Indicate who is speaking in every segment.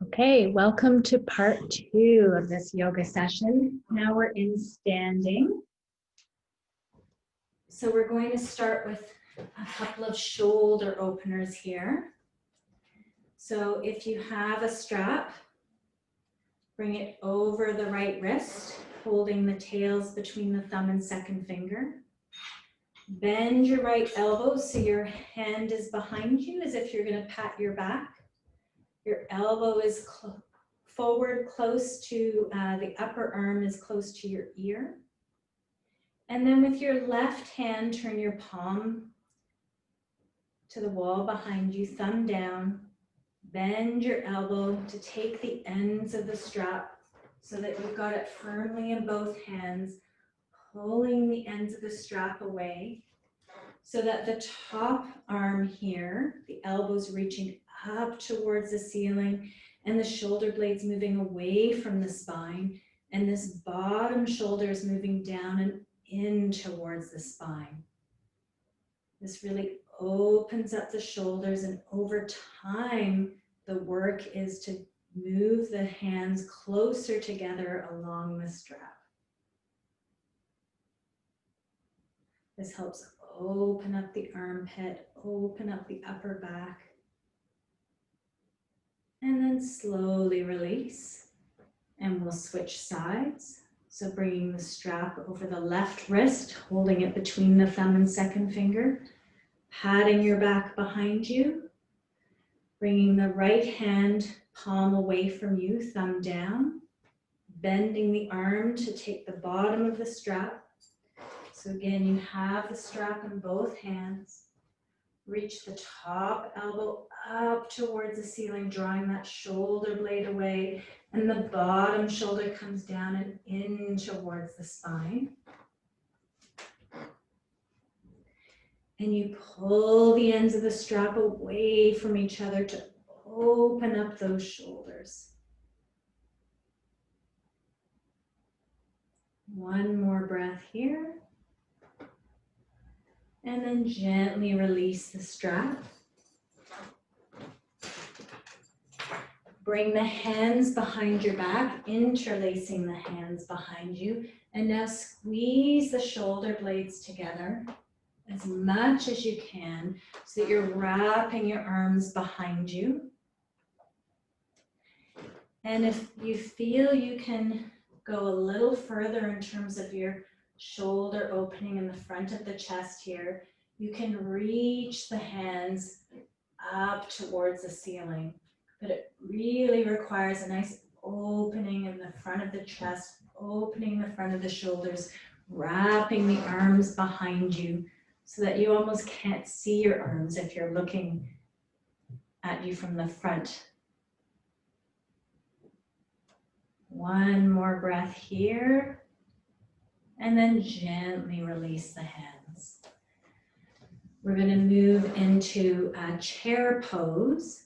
Speaker 1: Okay, welcome to part 2 of this yoga session. Now we're in standing. So we're going to start with a couple of shoulder openers here. So if you have a strap, bring it over the right wrist, holding the tails between the thumb and second finger. Bend your right elbow so your hand is behind you as if you're going to pat your back. Your elbow is forward close to the upper arm is close to your ear. And then with your left hand, turn your palm to the wall behind you, thumb down. Bend your elbow to take the ends of the strap so that you've got it firmly in both hands, pulling the ends of the strap away so that the top arm here, the elbow's reaching up towards the ceiling and the shoulder blades moving away from the spine, and this bottom shoulder is moving down and in towards the spine. This really opens up the shoulders, and over time, the work is to move the hands closer together along the strap. This helps open up the armpit, open up the upper back, and then slowly release. And we'll switch sides. So bringing the strap over the left wrist, holding it between the thumb and second finger, patting your back behind you, bringing the right hand palm away from you, thumb down, bending the arm to take the bottom of the strap. So again, you have the strap in both hands. Reach the top elbow up towards the ceiling, drawing that shoulder blade away, and the bottom shoulder comes down and in towards the spine. And you pull the ends of the strap away from each other to open up those shoulders. One more breath here. And then gently release the strap. Bring the hands behind your back, interlacing the hands behind you. And now squeeze the shoulder blades together as much as you can so that you're wrapping your arms behind you. And if you feel you can go a little further in terms of your shoulder opening in the front of the chest here, you can reach the hands up towards the ceiling. But it really requires a nice opening in the front of the chest, opening the front of the shoulders, wrapping the arms behind you so that you almost can't see your arms if you're looking at you from the front. One more breath here. And then gently release the hands. We're going to move into a chair pose.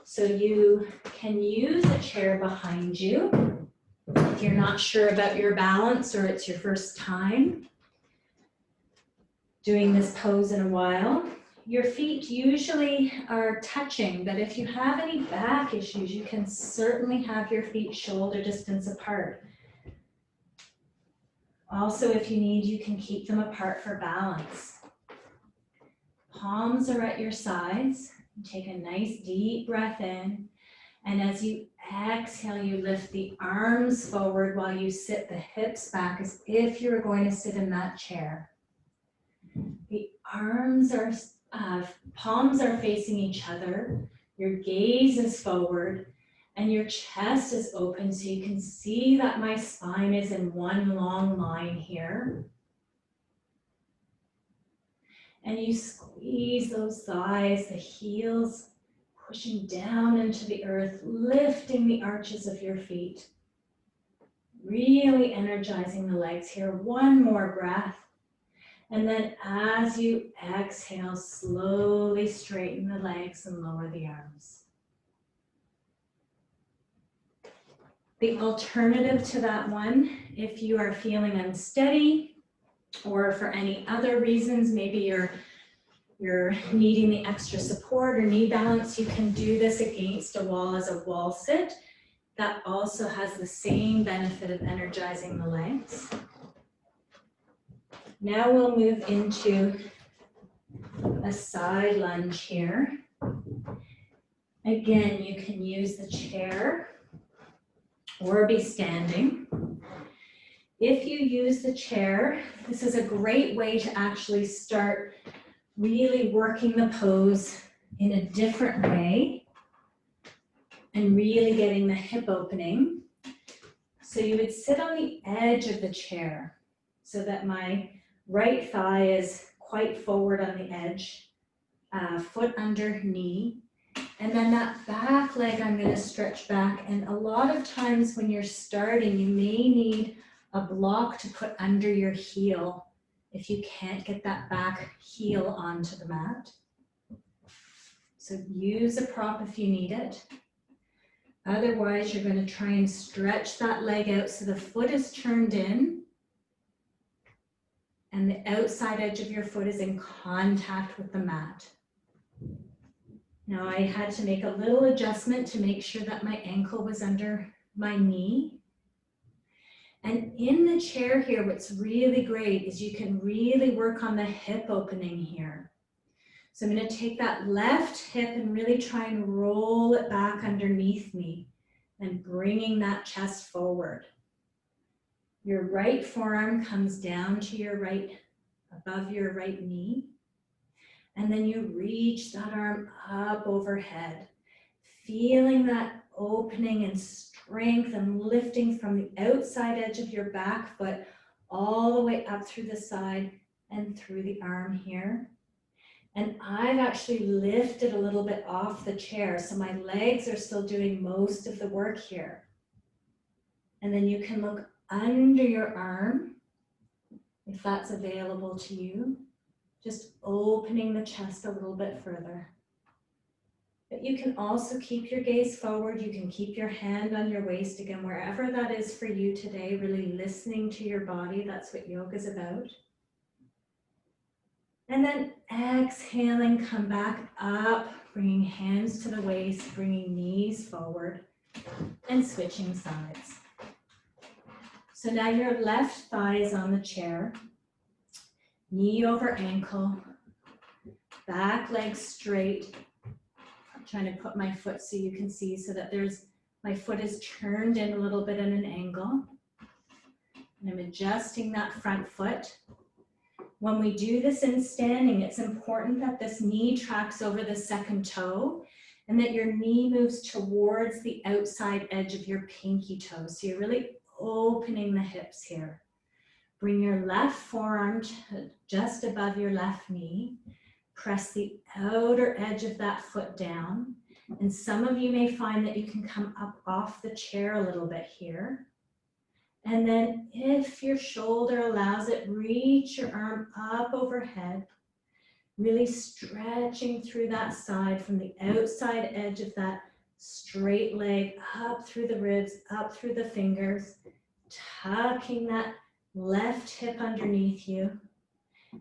Speaker 1: So you can use a chair behind you if you're not sure about your balance or it's your first time doing this pose in a while. Your feet usually are touching, but if you have any back issues, you can certainly have your feet shoulder distance apart. Also, if you need, you can keep them apart for balance. Palms are at your sides. Take a nice deep breath in. And as you exhale, you lift the arms forward while you sit the hips back as if you're going to sit in that chair. The arms are, palms are facing each other. Your gaze is forward. And your chest is open so you can see that my spine is in one long line here. And you squeeze those thighs, the heels pushing down into the earth, lifting the arches of your feet. Really energizing the legs here. One more breath. And then as you exhale, slowly straighten the legs and lower the arms. The alternative to that one, if you are feeling unsteady or for any other reasons, maybe you're you're needing the extra support or knee balance, you can do this against a wall as a wall sit. That also has the same benefit of energizing the legs. Now we'll move into a side lunge here. Again, you can use the chair or be standing. If you use the chair, this is a great way to actually start really working the pose in a different way and really getting the hip opening. So you would sit on the edge of the chair so that my right thigh is quite forward on the edge, foot under knee. And then that back leg, I'm going to stretch back. And a lot of times when you're starting, you may need a block to put under your heel if you can't get that back heel onto the mat. So use a prop if you need it. Otherwise, you're going to try and stretch that leg out so the foot is turned in and the outside edge of your foot is in contact with the mat. Now I had to make a little adjustment to make sure that my ankle was under my knee. And in the chair here, what's really great is you can really work on the hip opening here. So I'm going to take that left hip and really try and roll it back underneath me and bringing that chest forward. Your right forearm comes down to your right, above your right knee. And then you reach that arm up overhead, feeling that opening and strength and lifting from the outside edge of your back foot all the way up through the side and through the arm here. And I've actually lifted a little bit off the chair, so my legs are still doing most of the work here. And then you can look under your arm, if that's available to you. Just opening the chest a little bit further. But you can also keep your gaze forward. You can keep your hand on your waist, again, wherever that is for you today, really listening to your body. That's what yoga is about. And then exhaling, come back up, bringing hands to the waist, bringing knees forward, and switching sides. So now your left thigh is on the chair. Knee over ankle, back leg straight. I'm trying to put my foot so you can see so that my foot is turned in a little bit at an angle. And I'm adjusting that front foot. When we do this in standing, it's important that this knee tracks over the second toe and that your knee moves towards the outside edge of your pinky toe. So you're really opening the hips here. Bring your left forearm to just above your left knee. Press the outer edge of that foot down. And some of you may find that you can come up off the chair a little bit here. And then if your shoulder allows it, reach your arm up overhead, really stretching through that side from the outside edge of that straight leg up through the ribs, up through the fingers, tucking that left hip underneath you.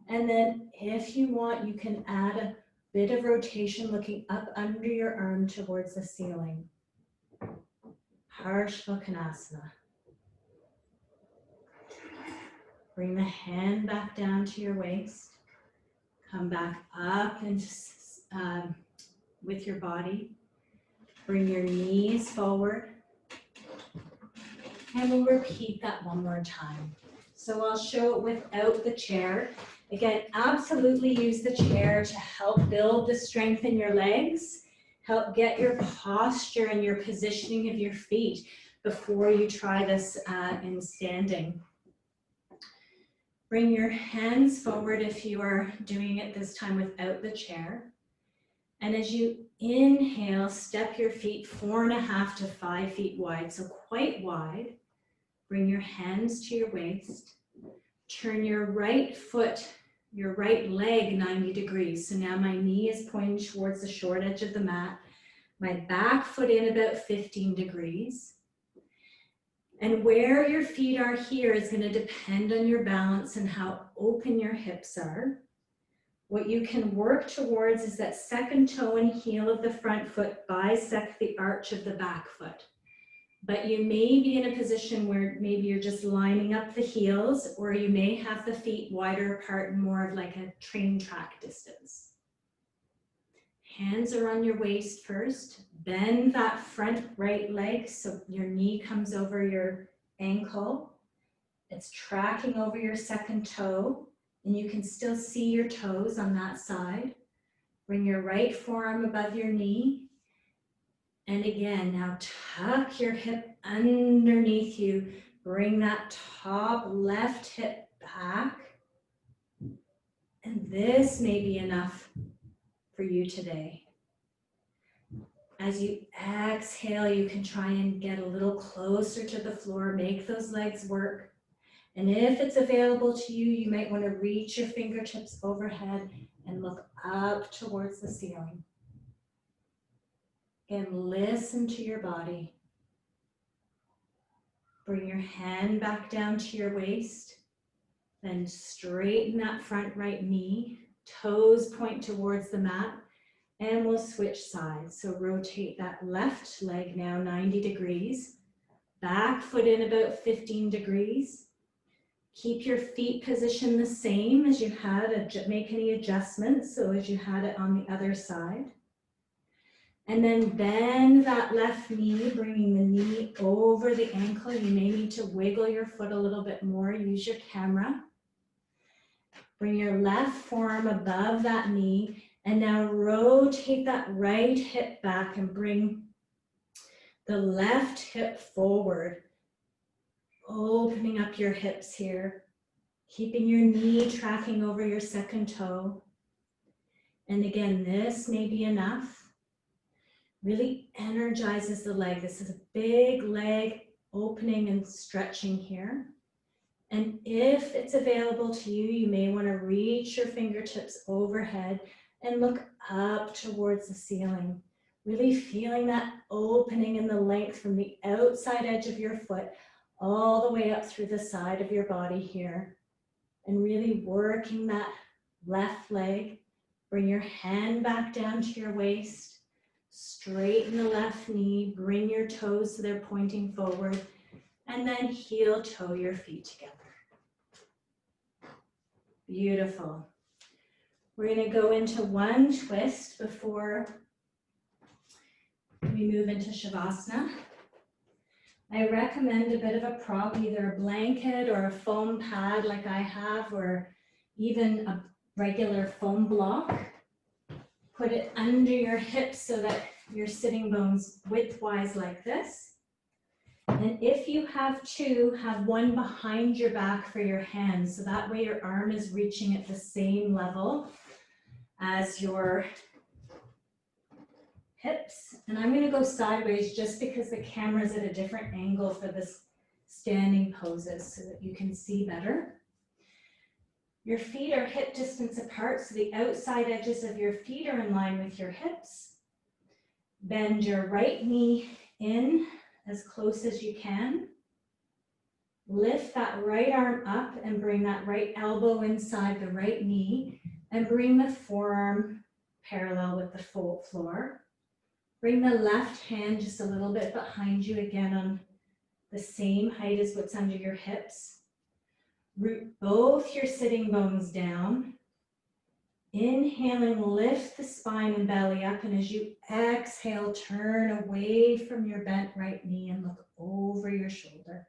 Speaker 1: And then if you want, you can add a bit of rotation looking up under your arm towards the ceiling. Parshvakonasana. Bring the hand back down to your waist. Come back up into, with your body. Bring your knees forward. And we'll repeat that one more time. So I'll show it without the chair. Again, absolutely use the chair to help build the strength in your legs, help get your posture and your positioning of your feet before you try this in standing. Bring your hands forward if you are doing it this time without the chair. And as you inhale, step your feet 4.5 to 5 feet wide, so quite wide. Bring your hands to your waist. Turn your right foot, your right leg 90 degrees. So now my knee is pointing towards the short edge of the mat. My back foot in about 15 degrees. And where your feet are here is going to depend on your balance and how open your hips are. What you can work towards is that second toe and heel of the front foot bisect the arch of the back foot. But you may be in a position where maybe you're just lining up the heels, or you may have the feet wider apart and more of like a train track distance. Hands are on your waist first. Bend that front right leg so your knee comes over your ankle. It's tracking over your second toe, and you can still see your toes on that side. Bring your right forearm above your knee. And again, now tuck your hip underneath you. Bring that top left hip back. And this may be enough for you today. As you exhale, you can try and get a little closer to the floor, make those legs work. And if it's available to you, you might want to reach your fingertips overhead and look up towards the ceiling. And listen to your body. Bring your hand back down to your waist. Then straighten that front right knee. Toes point towards the mat. And we'll switch sides. So rotate that left leg now 90 degrees. Back foot in about 15 degrees. Keep your feet positioned the same as you had, make any adjustments so as you had it on the other side. And then bend that left knee, bringing the knee over the ankle. You may need to wiggle your foot a little bit more. Use your camera. Bring your left forearm above that knee. And now rotate that right hip back and bring the left hip forward. Opening up your hips here. Keeping your knee tracking over your second toe. And again, this may be enough. Really energizes the leg. This is a big leg opening and stretching here. And if it's available to you, you may want to reach your fingertips overhead and look up towards the ceiling. Really feeling that opening in the length from the outside edge of your foot all the way up through the side of your body here. And really working that left leg. Bring your hand back down to your waist. Straighten the left knee, bring your toes so they're pointing forward, and then heel toe your feet together. Beautiful. We're going to go into one twist before we move into Shavasana. I recommend a bit of a prop, either a blanket or a foam pad like I have, or even a regular foam block. Put it under your hips so that your sitting bones widthwise like this. And if you have two, have one behind your back for your hands. So that way your arm is reaching at the same level as your hips. And I'm going to go sideways just because the camera is at a different angle for this standing poses so that you can see better. Your feet are hip distance apart, so the outside edges of your feet are in line with your hips. Bend your right knee in as close as you can. Lift that right arm up and bring that right elbow inside the right knee and bring the forearm parallel with the floor. Bring the left hand just a little bit behind you, again on the same height as what's under your hips. Root both your sitting bones down. Inhaling, lift the spine and belly up, and as you exhale, turn away from your bent right knee and look over your shoulder.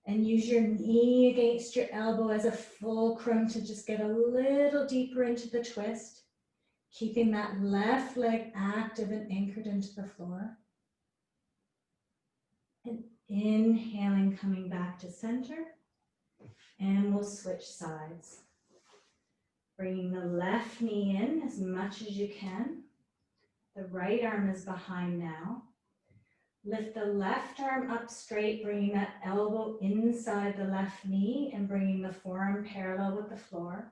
Speaker 1: And use your knee against your elbow as a fulcrum to just get a little deeper into the twist, keeping that left leg active and anchored into the floor. And inhaling, coming back to center. And we'll switch sides. Bringing the left knee in as much as you can. The right arm is behind now. Lift the left arm up straight, bringing that elbow inside the left knee and bringing the forearm parallel with the floor.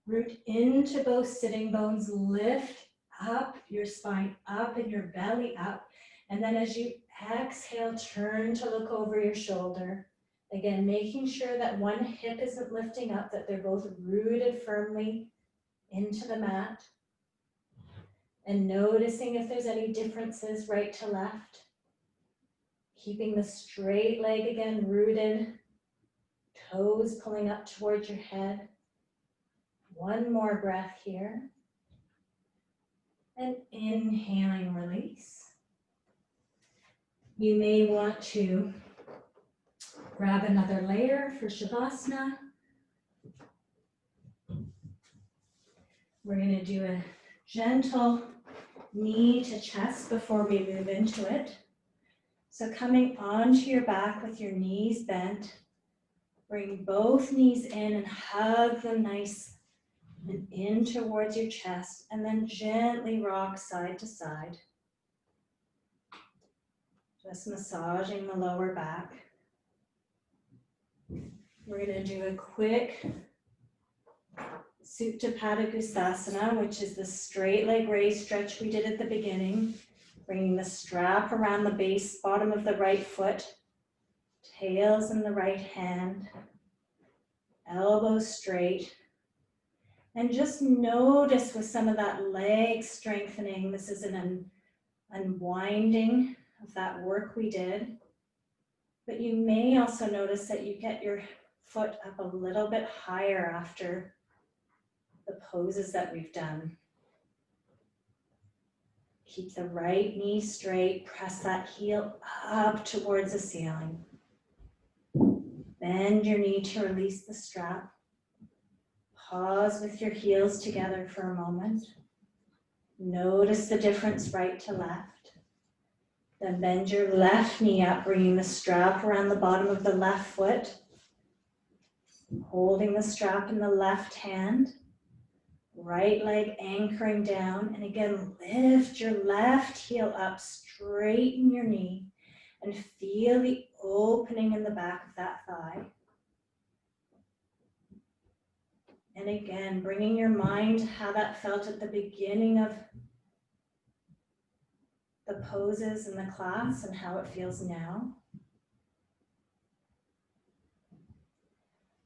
Speaker 1: Root into both sitting bones, lift up your spine up and your belly up. And then as you exhale, turn to look over your shoulder. Again, making sure that one hip isn't lifting up, that they're both rooted firmly into the mat. And noticing if there's any differences right to left. Keeping the straight leg again rooted, toes pulling up towards your head. One more breath here. And inhaling, release. You may want to grab another layer for Shavasana. We're going to do a gentle knee to chest before we move into it. So coming onto your back with your knees bent, bring both knees in and hug them nice and in towards your chest, and then gently rock side to side. Just massaging the lower back. We're going to do a quick Supta Padangusthasana, which is the straight leg raise stretch we did at the beginning. Bringing the strap around the base, bottom of the right foot, tails in the right hand, elbows straight. And just notice with some of that leg strengthening, this is an unwinding of that work we did. But you may also notice that you get your foot up a little bit higher after the poses that we've done. Keep the right knee straight, press that heel up towards the ceiling. Bend your knee to release the strap. Pause with your heels together for a moment. Notice the difference right to left. Then bend your left knee up, bringing the strap around the bottom of the left foot. Holding the strap in the left hand. Right leg anchoring down, and again, lift your left heel up, straighten your knee, and feel the opening in the back of that thigh. And again, bringing your mind to how that felt at the beginning of the poses in the class and how it feels now.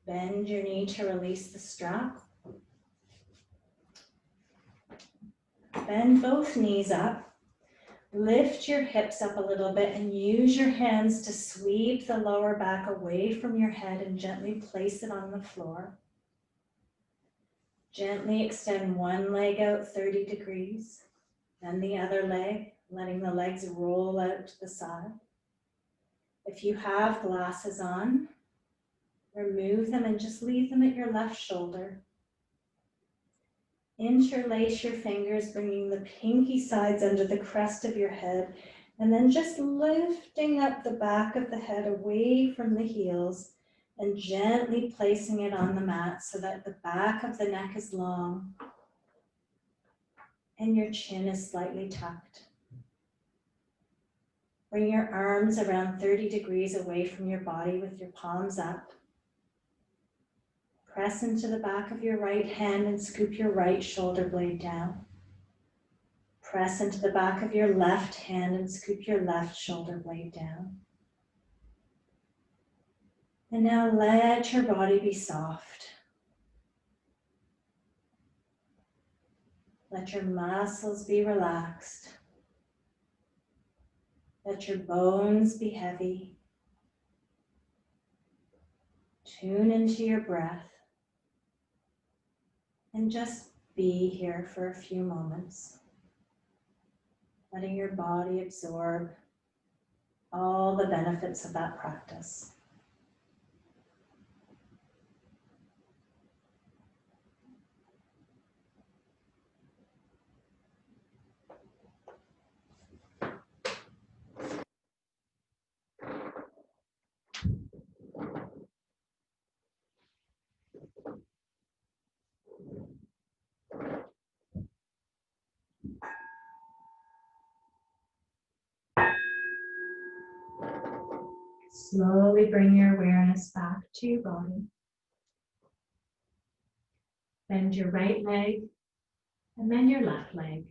Speaker 1: Bend your knee to release the strap. Bend both knees up, lift your hips up a little bit and use your hands to sweep the lower back away from your head and gently place it on the floor. Gently extend one leg out 30 degrees, then the other leg, letting the legs roll out to the side. If you have glasses on, remove them and just leave them at your left shoulder. Interlace your fingers, bringing the pinky sides under the crest of your head, and then just lifting up the back of the head away from the heels and gently placing it on the mat so that the back of the neck is long and your chin is slightly tucked. Bring your arms around 30 degrees away from your body with your palms up. Press into the back of your right hand and scoop your right shoulder blade down. Press into the back of your left hand and scoop your left shoulder blade down. And now let your body be soft. Let your muscles be relaxed. Let your bones be heavy. Tune into your breath. And just be here for a few moments, letting your body absorb all the benefits of that practice. Slowly bring your awareness back to your body. Bend your right leg and then your left leg.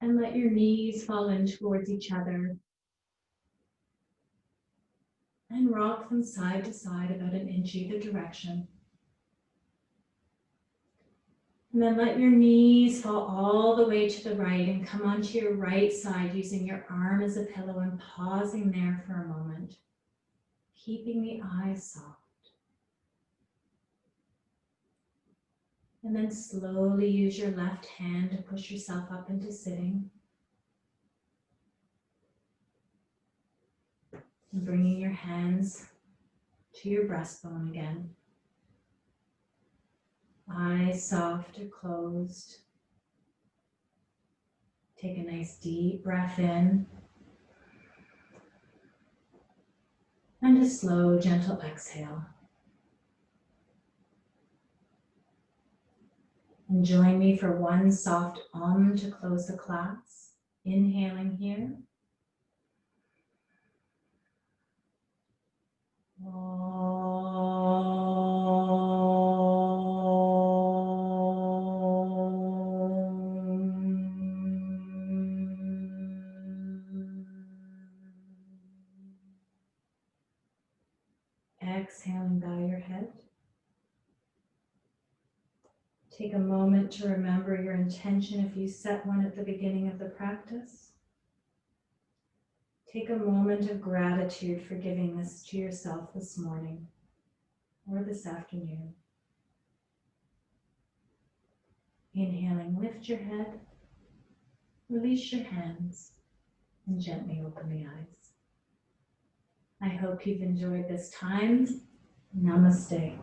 Speaker 1: And let your knees fall in towards each other. And rock them side to side about an inch either direction. And then let your knees fall all the way to the right and come onto your right side using your arm as a pillow and pausing there for a moment, keeping the eyes soft. And then slowly use your left hand to push yourself up into sitting. And bringing your hands to your breastbone again. Eyes soft or closed. Take a nice deep breath in. And a slow, gentle exhale. And join me for one soft to close the class. Inhaling here. Exhaling, bow your head. Take a moment to remember your intention if you set one at the beginning of the practice. Take a moment of gratitude for giving this to yourself this morning or this afternoon. Inhaling, lift your head, release your hands, and gently open the eyes. I hope you've enjoyed this time. Namaste.